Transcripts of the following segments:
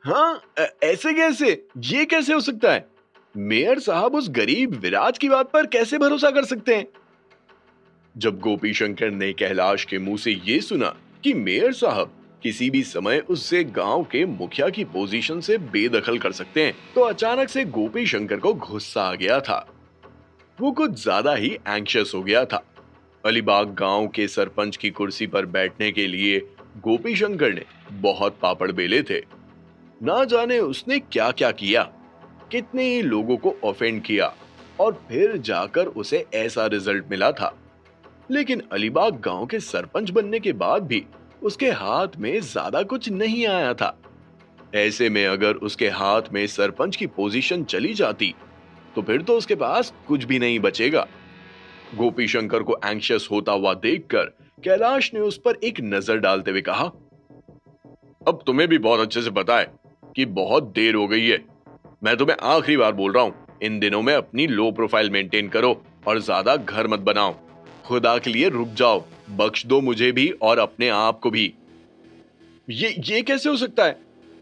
हाँ, ऐसे कैसे? ये कैसे हो सकता है? मेयर साहब उस गरीब विराज की बात पर कैसे भरोसा कर सकते हैं? जब गोपी शंकर ने कैलाश के मुंह से ये सुना कि मेयर साहब किसी भी समय उससे गांव के मुखिया की पोजीशन से बेदखल कर सकते हैं, तो अचानक से गोपी शंकर को गुस्सा आ गया था। वो कुछ ज्यादा ही एंग्शियस हो गया था। अलीबाग गांव के सरपंच की कुर्सी पर बैठने के लिए गोपी शंकर ने बहुत पापड़ बेले थे। ना जाने उसने क्या क्या किया, कितने ही लोगों को ऑफेंड किया, और फिर जाकर उसे ऐसा रिजल्ट मिला था। लेकिन अलीबाग गांव के सरपंच बनने के बाद भी उसके हाथ में ज्यादा कुछ नहीं आया था। ऐसे में अगर उसके हाथ में सरपंच की पोजीशन चली जाती तो फिर तो उसके पास कुछ भी नहीं बचेगा। गोपी शंकर को एंग्शियस होता हुआ देखकर कैलाश ने उस पर एक नजर डालते हुए कहा, अब तुम्हें भी बहुत अच्छे से पता है कि बहुत देर हो गई है। मैं तुम्हें आखिरी बार बोल रहा हूं, इन दिनों में अपनी लो प्रोफाइल मेंटेन करो और ज्यादा घर मत बनाओ। खुदा के लिए रुक जाओ, बख्श दो मुझे भी और अपने आप को भी। ये कैसे हो सकता है?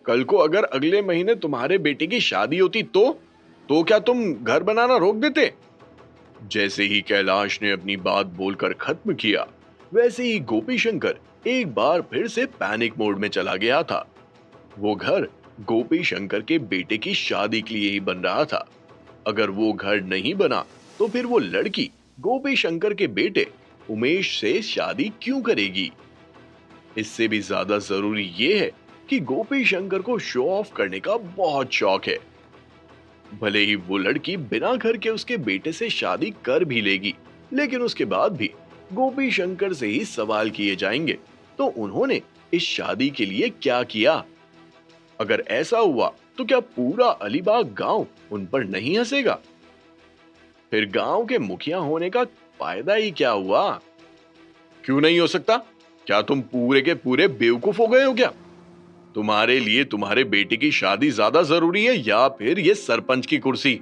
कल को अगर अगले महीने तुम्हारे बेटे की शादी होती तो क्या तुम घर बनाना रोक देते? जैसे ही कैलाश ने अपनी बात बोलकर खत्म किया, वैसे ही गोपी शंकर एक बार फिर से पैनिक मोड में चला गया था। वो घर गोपी शंकर के बेटे की शादी के लिए ही बन रहा था। अगर वो घर नहीं बना तो फिर वो लड़की गोपी शंकर के बेटे उमेश से शादी क्यों करेगी? इससे भी ज्यादा जरूरी ये है कि गोपी शंकर को शो ऑफ करने का बहुत शौक है। भले ही वो लड़की बिना घर के उसके बेटे से शादी कर भी लेगी, लेकिन उसके बाद भी गोपी शंकर से ही सवाल किए जाएंगे, तो उन्होंने इस शादी के लिए क्या किया? अगर ऐसा हुआ तो क्या पूरा अलीबाग गांव उन पर नहीं हंसेगा? फिर गांव के मुखिया होने का फायदा ही क्या हुआ? क्यों नहीं हो सकता? क्या तुम पूरे के पूरे बेवकूफ हो गए हो क्या? तुम्हारे लिए तुम्हारे बेटे की शादी ज्यादा जरूरी है या फिर ये सरपंच की कुर्सी?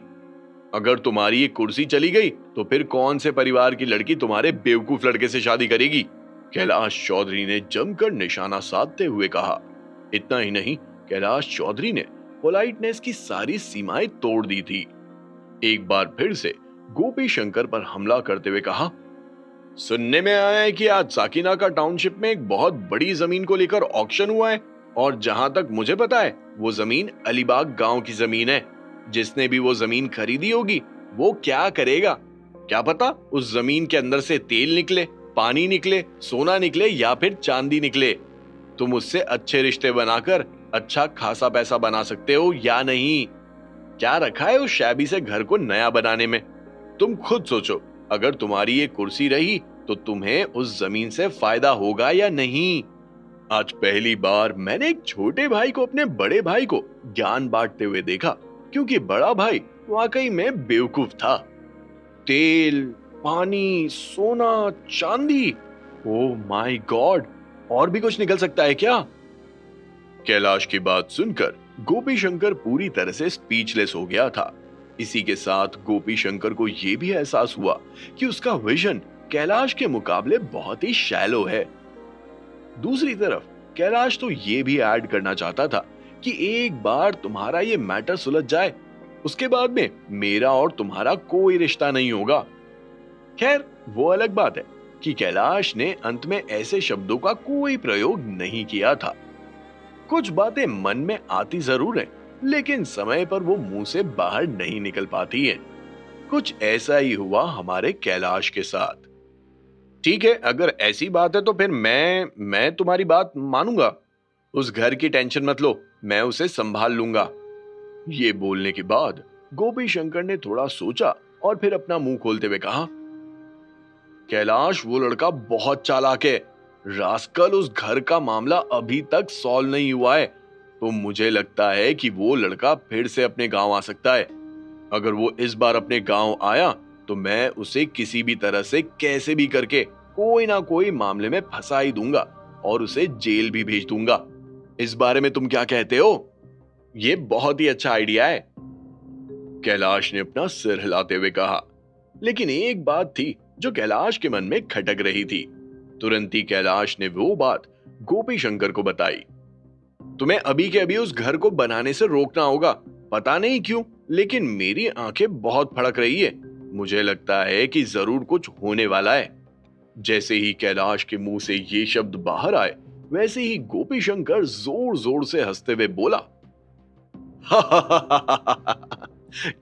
अगर तुम्हारी ये कुर्सी चली गई तो फिर कौन से परिवार की लड़की तुम्हारे बेवकूफ लड़के से शादी करेगी? कैलाश चौधरी ने जमकर निशाना साधते हुए कहा। इतना ही नहीं, कैलाश चौधरी ने पोलाइटनेस की सारी सीमाएं तोड़ दी थी। एक बार फिर से गोपी शंकर पर हमला करते हुए कहा, सुनने में आया है कि आज साकिनाका टाउनशिप में एक बहुत बड़ी जमीन को लेकर ऑक्शन हुआ है, और जहां तक मुझे पता है वो जमीन अलीबाग गांव की जमीन है। जिसने भी वो जमीन खरीदी होगी वो क्या करेगा? क्या पता उस जमीन के अंदर से तेल निकले, पानी निकले, सोना निकले या फिर चांदी निकले। तुम उससे अच्छे रिश्ते बनाकर अच्छा खासा पैसा बना सकते हो या नहीं? क्या रखा है उस शैबी से घर को नया बनाने में? तुम खुद सोचो, अगर तुम्हारी ये कुर्सी रही तो तुम्हें उस जमीन से फायदा होगा या नहीं? आज पहली बार मैंने एक छोटे भाई को अपने बड़े भाई को ज्ञान बांटते हुए देखा, क्योंकि बड़ा भाई वाकई में बेवकूफ था। तेल, पानी, सोना, चांदी, ओ माय गॉड, और भी कुछ निकल सकता है क्या? कैलाश की बात सुनकर गोपी शंकर पूरी तरह से स्पीचलेस हो गया था। इसी के साथ गोपी शंकर को यह भी एहसास हुआ कि उसका विजन कैलाश के मुकाबले बहुत ही शैलो है। दूसरी तरफ कैलाश तो ये भी ऐड करना चाहता था कि एक बार तुम्हारा ये मैटर सुलझ जाए, उसके बाद में मेरा और तुम्हारा कोई रिश्ता नहीं होगा। खैर, वो अलग बात है कि कैलाश ने अंत में ऐसे शब्दों का कोई प्रयोग नहीं किया था। कुछ बातें मन में आती जरूर हैं, लेकिन समय पर वो मुंह से बाहर नहीं निकल पाती हैं। कुछ ऐसा ही हुआ हमारे कैलाश के साथ। ठीक है, अगर ऐसी बात है तो फिर मैं तुम्हारी बात मानूंगा। उस घर की टेंशन मत लो, मैं उसे संभाल लूंगा। ये बोलने के बाद गोपी शंकर ने थोड़ा सोचा और फिर अपना मुंह खोलते हुए कहा, कैलाश वो लड़का बहुत चालाक है। रास्कल, उस घर का मामला अभी तक सॉल्व नहीं हुआ है, तो मुझे लगता है कि वो लड़का फिर से अपने गांव आ सकता है। अगर वो इस बार अपने गांव आया तो मैं उसे किसी भी तरह से कैसे भी करके कोई ना कोई मामले में फंसा ही दूंगा और उसे जेल भी भेज दूंगा। इस बारे में तुम क्या कहते हो? ये बहुत ही अच्छा आइडिया है, कैलाश ने अपना सिर हिलाते हुए कहा। लेकिन एक बात थी जो कैलाश के मन में खटक रही थी। तुरंत ही कैलाश ने वो बात गोपी शंकर को बताई। तुम्हें अभी के अभी उस घर को बनाने से रोकना होगा। पता नहीं क्यों, लेकिन मेरी आंखें बहुत फड़क रही है। मुझे लगता है कि जरूर कुछ होने वाला है। जैसे ही कैलाश के मुंह से ये शब्द बाहर आए, वैसे ही गोपी शंकर जोर जोर से हंसते हुए बोला,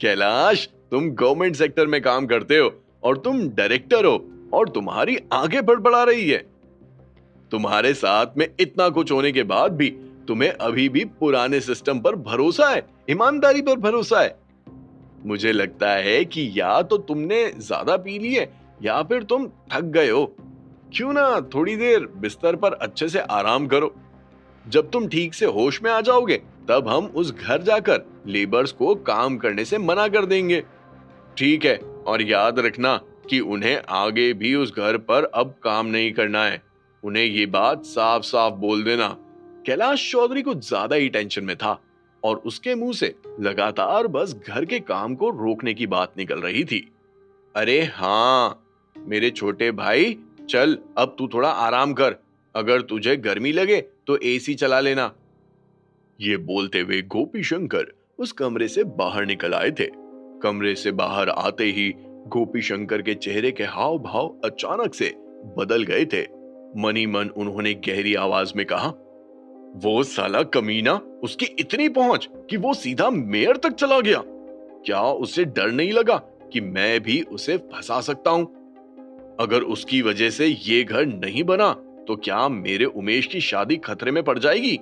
कैलाश, तुम गवर्नमेंट सेक्टर में काम करते हो और तुम डायरेक्टर हो, और तुम्हारी आंखें फड़फड़ा रही है। तुम्हारे साथ में इतना कुछ होने के बाद भी तुम्हें अभी भी पुराने सिस्टम पर भरोसा है, ईमानदारी पर भरोसा है। मुझे लगता है कि या तो तुमने ज्यादा पी ली है या फिर तुम थक गए हो। क्यों ना थोड़ी देर बिस्तर पर अच्छे से आराम करो। जब तुम ठीक से होश में आ जाओगे, तब हम उस घर जाकर लेबर्स को काम करने से मना कर देंगे। ठीक है, और याद रखना कि उन्हें आगे भी उस घर पर अब काम नहीं करना है। उन्हें ये बात साफ साफ बोल देना। कैलाश चौधरी कुछ ज्यादा ही टेंशन में था और उसके मुंह से लगातार बस घर के काम को रोकने की बात निकल रही थी। अरे हाँ मेरे छोटे भाई, चल अब तू थोड़ा आराम कर। अगर तुझे गर्मी लगे तो एसी चला लेना। ये बोलते हुए गोपी शंकर उस कमरे से बाहर निकल आए थे। कमरे से बाहर आते ही गोपी शंकर के चेहरे के हाव भाव अचानक से बदल गए थे। मनी मन उन्होंने गहरी आवाज में कहा, वो साला कमीना, उसकी इतनी पहुंच कि वो सीधा मेयर तक चला गया। क्या उसे डर नहीं लगा कि मैं भी उसे फंसा सकता हूं? अगर उसकी वजह से ये घर नहीं बना तो क्या मेरे उमेश की शादी खतरे में पड़ जाएगी?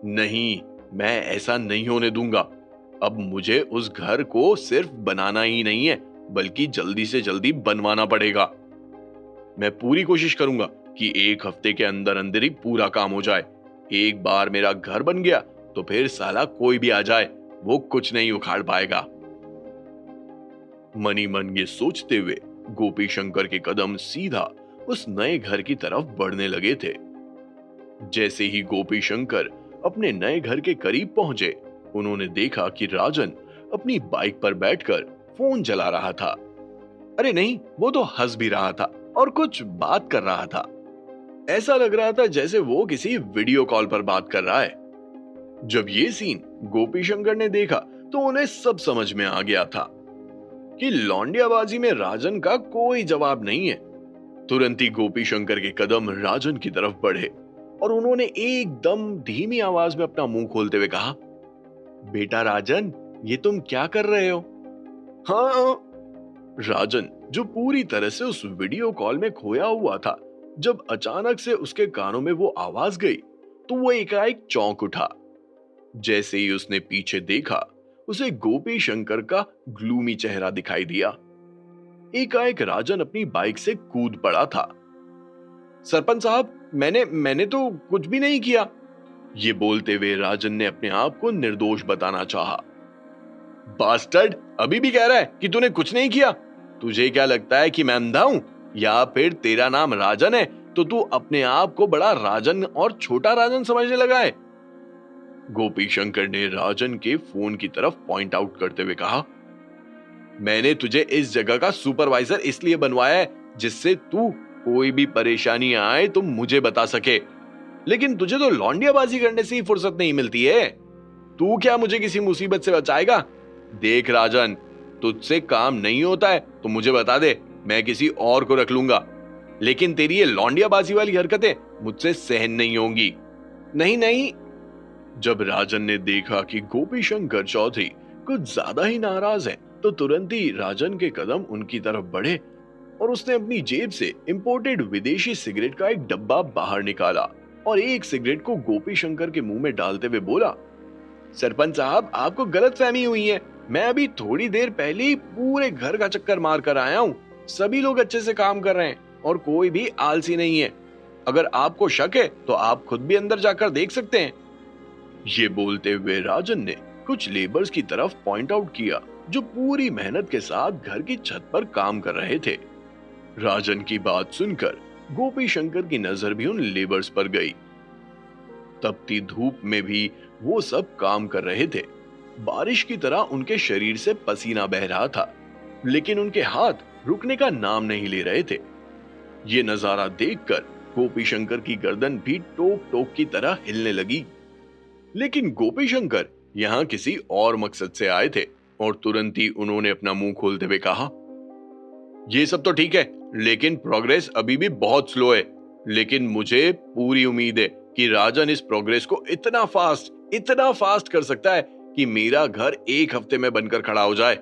नहीं, मैं ऐसा नहीं होने दूंगा। अब मुझे उस घर को सिर्फ बनाना ही नहीं है, बल्कि जल्दी से जल्दी बनवाना पड़ेगा। मैं पूरी कोशिश करूंगा कि एक हफ्ते के अंदर अंदर ही पूरा काम हो जाए। एक बार मेरा घर बन गया तो फिर साला कोई भी आ जाए, वो कुछ नहीं उखाड़ पाएगा। मनी मन ये सोचते हुए गोपी शंकर के कदम सीधा उस नए घर की तरफ बढ़ने लगे थे। जैसे ही गोपी शंकर अपने नए घर के करीब पहुंचे, उन्होंने देखा कि राजन अपनी बाइक पर बैठकर फोन चला रहा था। अरे नहीं, वो तो हंस भी रहा था और कुछ बात कर रहा था। ऐसा लग रहा था जैसे वो किसी वीडियो कॉल पर बात कर रहा है। जब ये सीन गोपी शंकर ने देखा तो उन्हें सब समझ में आ गया था कि लौंडियाबाजी में राजन का कोई जवाब नहीं है। तुरंत ही गोपी शंकर के कदम राजन की तरफ बढ़े और उन्होंने एकदम धीमी आवाज में अपना मुंह खोलते हुए कहा, बेटा राजन, ये तुम क्या कर रहे हो? हाँ। राजन, जो पूरी तरह से उस वीडियो कॉल में खोया हुआ था, जब अचानक से उसके कानों में वो आवाज गई तो वो एकाएक चौंक उठा। जैसे ही उसने पीछे देखा, उसे गोपी शंकर का ग्लूमी चेहरा दिखाई दिया। एकाएक राजन अपनी बाइक से कूद पड़ा था। सरपंच साहब, मैंने तो कुछ भी नहीं किया। ये बोलते हुए राजन ने अपने आप को निर्दोष बताना चाहा। बास्टर्ड, अभी भी कह रहा है कि तूने कुछ नहीं किया? तुझे क्या लगता है कि मैं अंधा हूं? या फिर तेरा नाम राजन है तो तू अपने आप को बड़ा राजन और छोटा राजन समझने लगा है? गोपी शंकर ने राजन के फोन की तरफ पॉइंट आउट करते हुए कहा, मैंने तुझे इस जगह का सुपरवाइजर इसलिए बनवाया है जिससे तू कोई भी परेशानी आए तो मुझे बता सके। लेकिन तुझे तो लौंडियाबाजी करने से ही फुर्सत नहीं मिलती है। तू क्या मुझे किसी मुसीबत से बचाएगा? देख राजन, तुझसे काम नहीं होता है तो मुझे बता दे, मैं किसी और को रख लूंगा। लेकिन तेरी ये लौंडियाबाजी वाली हरकतें मुझसे सहन नहीं होंगी। नहीं नहीं। जब राजन ने देखा कि गोपी शंकर चौधरी कुछ ज्यादा ही नाराज है, तो तुरंत ही राजन के कदम उनकी तरफ बढ़े और उसने अपनी जेब से इंपोर्टेड विदेशी सिगरेट का एक डब्बा बाहर निकाला और एक सिगरेट को गोपी शंकर के मुंह में डालते हुए बोला, सरपंच साहब, आपको गलतफहमी हुई है। मैं अभी थोड़ी देर पहले ही पूरे घर का चक्कर मार कर आया हूँ। सभी लोग अच्छे से काम कर रहे हैं और कोई भी आलसी नहीं है। अगर आपको शक है तो आप खुद भी अंदर जाकर देख सकते हैं। ये बोलते हुए राजन ने कुछ लेबर्स की तरफ पॉइंट आउट किया जो पूरी मेहनत के साथ घर की छत पर काम कर रहे थे। राजन की बात सुनकर गोपी शंकर की नजर भी उन लेबर्स पर गई। तपती धूप में भी वो सब काम कर रहे थे। बारिश की तरह उनके शरीर से पसीना बह रहा था, लेकिन उनके हाथ रुकने का नाम नहीं ले रहे थे। ये नजारा देखकर गोपी शंकर की गर्दन भी टोक टोक की तरह हिलने लगी। लेकिन गोपी शंकर यहाँ किसी और मकसद से आए थे और तुरंत ही उन्होंने अपना मुंह खोलते हुए कहा, ये सब तो ठीक है, लेकिन प्रोग्रेस अभी भी बहुत स्लो है। लेकिन मुझे पूरी उम्मीद है कि राजन इस प्रोग्रेस को इतना फास्ट कर सकता है कि मेरा घर 1 हफ्ते में बनकर खड़ा हो जाए।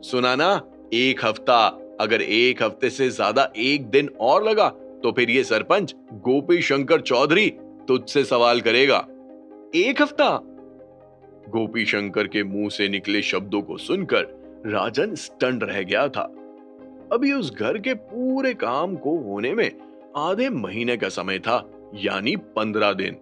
सुना ना, 1 हफ्ता। अगर 1 हफ्ते से ज्यादा 1 दिन और लगा तो फिर ये सरपंच गोपी शंकर चौधरी तुझसे सवाल करेगा। 1 हफ्ता? गोपी शंकर के मुंह से निकले शब्दों को सुनकर राजन स्टन रह गया था। अभी उस घर के पूरे काम को होने में आधे महीने का समय था, यानी 15 दिन।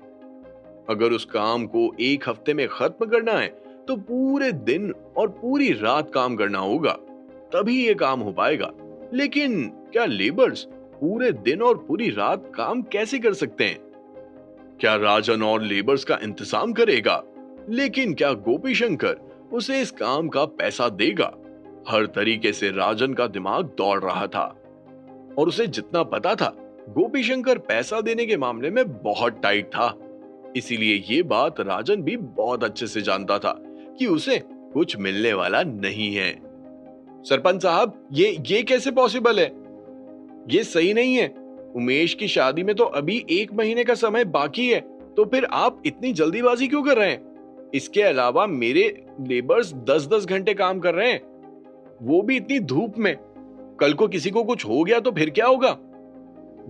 अगर उस काम को 1 हफ्ते में खत्म करना है तो पूरे दिन और पूरी रात काम करना होगा, तभी ये काम हो पाएगा। लेकिन क्या लेबर्स पूरे दिन और पूरी रात काम कैसे कर सकते हैं? क्या राजन और लेबर्स का इंतजाम करेगा? लेकिन क्या गोपी शंकर उसे इस काम का पैसा देगा? हर तरीके से राजन का दिमाग दौड़ रहा था और उसे जितना पता था, गोपी शंकर पैसा देने के मामले में बहुत टाइट था। इसीलिए ये बात राजन भी बहुत अच्छे से जानता था कि उसे कुछ मिलने वाला नहीं है। सरपंच साहब, ये कैसे पॉसिबल है? ये सही नहीं है। उमेश की शादी में तो अभी 1 महीने का समय बाकी है, तो फिर आप इतनी जल्दीबाजी क्यों कर रहे हैं? इसके अलावा मेरे लेबर्स 10-10 घंटे काम कर रहे हैं, वो भी इतनी धूप में। कल को किसी को कुछ हो गया तो फिर क्या होगा?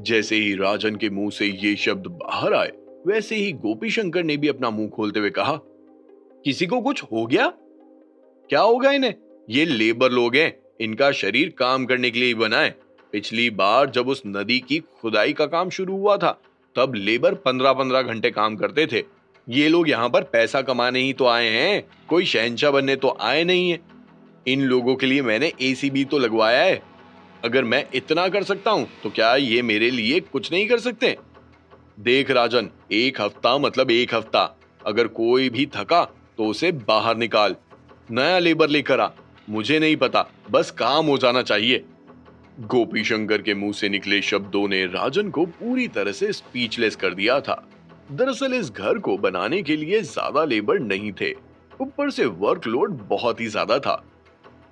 जैसे ही राजन के मुंह से ये शब्द बाहर आए, वैसे ही गोपी शंकर ने भी अपना मुंह खोलते हुए कहा, किसी को कुछ हो गया? क्या होगा इन्हें? ये लेबर लोग हैं, इनका शरीर काम करने के लिए ही बना है। पिछली बार जब उस नदी की खुदाई का काम शुरू हुआ था, तब लेबर 15-15 घंटे काम करते थे। ये लोग यहाँ पर पैसा कमाने ही तो आए हैं, कोई शहंशाह बनने तो आए नहीं है। इन लोगों के लिए मैंने एसी भी तो लगवाया है। अगर मैं इतना कर सकता हूँ तो क्या ये मेरे लिए कुछ नहीं कर सकते? देख राजन, 1 हफ्ता मतलब 1 हफ्ता। अगर कोई भी थका तो उसे बाहर निकाल, नया लेबर लेकर आ। मुझे नहीं पता, बस काम हो जाना चाहिए। गोपी शंकर के मुंह से निकले शब्दों ने राजन को पूरी तरह से स्पीचलेस कर दिया था। दरअसल इस घर को बनाने के लिए ज्यादा लेबर नहीं थे, ऊपर से वर्कलोड बहुत ही ज्यादा था।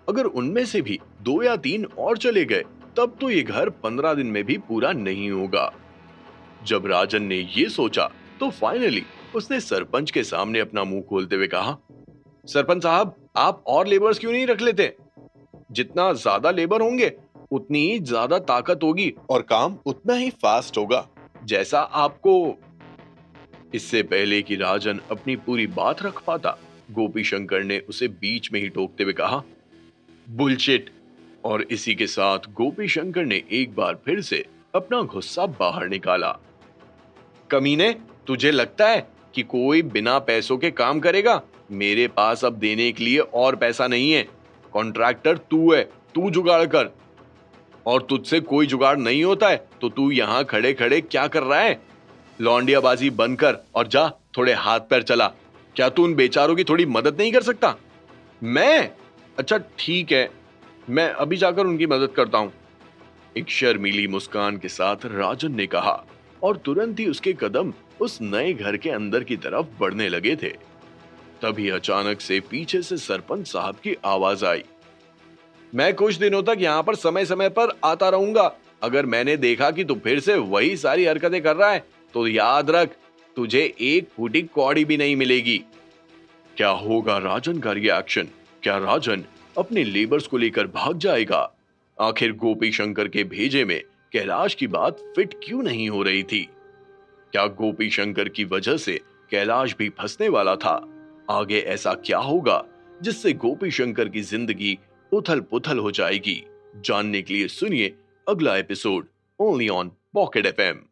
अगर उनमें से भी 2 या 3 और चले गए तब तो ये घर 15 दिन में भी पूरा नहीं होगा। जब राजन ने ये सोचा तो फाइनली उसने सरपंच के सामने अपना मुंह खोलते हुए कहा, सरपंच साहब, आप और लेबर्स क्यों नहीं रख लेते? जितना ज्यादा लेबर होंगे उतनी ही ज्यादा ताकत होगी और काम उतना ही फास्ट होगा, जैसा आपको। इससे पहले कि राजन अपनी पूरी बात रख पाता, गोपी शंकर ने उसे बीच में ही टोकते हुए कहा, बुलशिट। और इसी के साथ गोपी शंकर ने एक बार फिर से अपना गुस्सा बाहर निकाला। कमीने, तुझे लगता है कि कोई बिना पैसों के काम करेगा? मेरे पास अब देने के लिए और पैसा नहीं है। कॉन्ट्रैक्टर तू है, तू जुगाड़ कर। और तुझसे कोई जुगाड़ नहीं होता है तो तू यहाँ खड़े खड़े क्या कर रहा है? लौंडियाबाजी बंद कर और जा थोड़े हाथ पैर चला। क्या तू उन बेचारों की थोड़ी मदद नहीं कर सकता? मैं? अच्छा ठीक है, मैं अभी जाकर उनकी मदद करता हूं। एक शर्मीली मुस्कान के साथ राजन ने कहा और तुरंत ही उसके कदम उस नए घर के अंदर की तरफ बढ़ने लगे थे। तभी अचानक से पीछे से सरपंच साहब की आवाज आई, मैं कुछ दिनों तक यहाँ पर समय समय पर आता रहूंगा। अगर मैंने देखा कि तू फिर से वही सारी हरकतें कर रहा है तो याद रख, तुझे एक फूटी कौड़ी भी नहीं मिलेगी। क्या होगा राजन का रिएक्शन? क्या राजन अपने लेबर्स को लेकर भाग जाएगा? आखिर गोपी शंकर के भेजे में कैलाश की बात फिट क्यों नहीं हो रही थी? क्या गोपी शंकर की वजह से कैलाश भी फंसने वाला था? आगे ऐसा क्या होगा जिससे गोपी शंकर की जिंदगी उथल पुथल हो जाएगी? जानने के लिए सुनिए अगला episode only on pocket FM.